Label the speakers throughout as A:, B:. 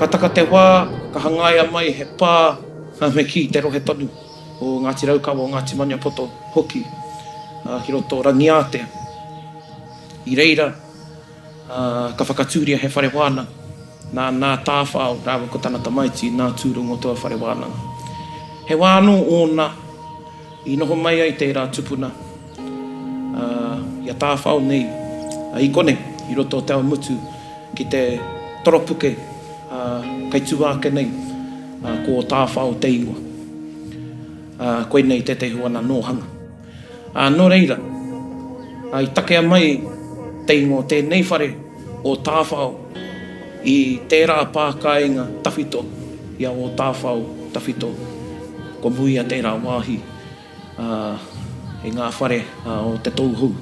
A: Ka taka te wā, ka hangaia mai he pā me ki te rohe tonu o Ngāti Raukawa o Ngāti Maniapoto hoki ki roto Rangiatea. I reira, ka whakatūria he whare wānanga. Nā tāwhao, rāwa ko tāna tamaiti, nā tūrungo toa whare wānanga. He wāno ōna, i noho mai ai tērā tupuna. Ia tāwhao nei, i kone, i roto o te ao mutu, ki te toropuke, kai tuāke nei, ko tāwhao te ingoa. Koe nei te huana nōhanga. Nō reira, i takea mai te ingoa tēnei whare o tāwhao i tērā pākainga tawhito, ia o tāwhao tawhito, ko muia tērā wāhi e ngā whare o te tauhou.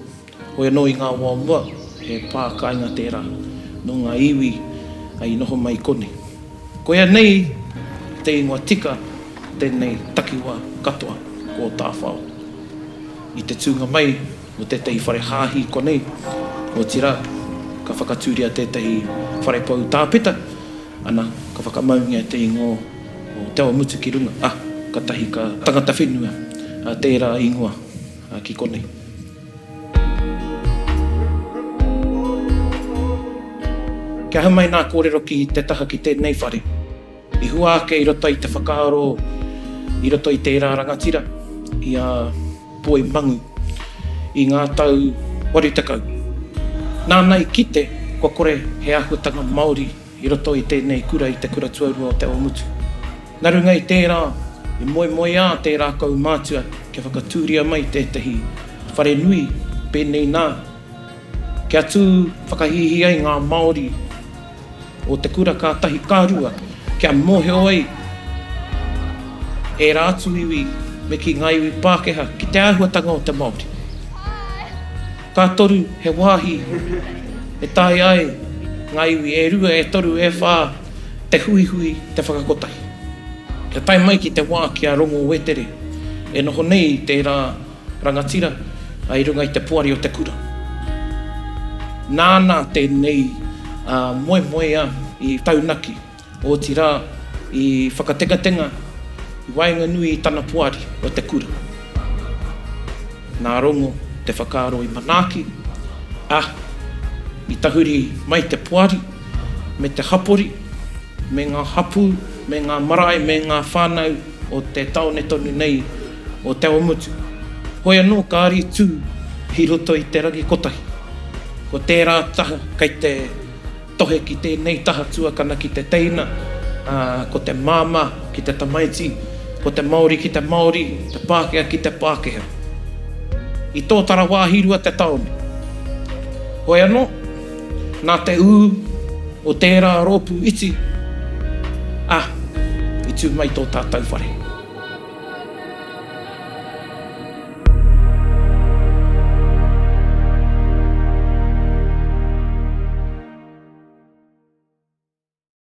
A: Hoi anō i ngā wā mua, he pākainga tērā, no ngā iwi ai noho mai kone. Koia nei, te ingoa tika, tēnei takiwa katoa ko tāwhao. I te tūnga mai, o tētahi whare hāhi konei, o tira, ka whakatūria tētahi whare pau tāpeta, ana ka whakamaungia te ingoa o te awa mutu ki runga. Ka tahi ka tangata whenua, tērā ingoa ki konei. Kia hau mai nā kōrero ki te taha ki tēnei whare. I hua ake i roto i te whakaaro, i roto i tērā rangatira, i a poi mangu, i ngā tau warutakau. Nānei kite, kua kore he āhuatanga Māori, i roto i tēnei kura, i te kura tuarua o te awamutu. Narunga i tērā, i moe ā tērā kau mātua, kia whakatūria mai tētahi whare nui, pēnei nā. Kia tū whakahihi ai ngā Māori, o te kura ka tahi kārua, kia mohe oi e rātu iwi me ki ngā iwi Pākehā ki te āhuatanga o te Māori. Ka toru he wāhi e tai ai ngā iwi e rua, e toru, e whā, te hui te whakakotahi. Kia tai mai ki te wā kia rongo wetere, e noho nei tērā rangatira ai runga i te puari o te kura. Nāna tēnei moe i taunaki, o tira i whakatenga, i wainga nui i tana puari o te kura. Nā rongo te whakaaro i manaaki, i tahuri mai te puari, me te hapori, me ngā hapu, me ngā marae, me ngā whānau o te taone tonu nei o te awamutu. Hoi anō ka ari tū hi roto i te rangi kotahi. Ko tērā taha, kai te tohe ki tēnei taha tuakana ki te teina, ko te māma ki te tamaiti, ko te Māori ki te Māori, te Pākehā ki te Pākehā. I tō tara wāhirua te taone. Hoi anō, nā te o tērā rōpu iti, i tū mai tō tātou whare.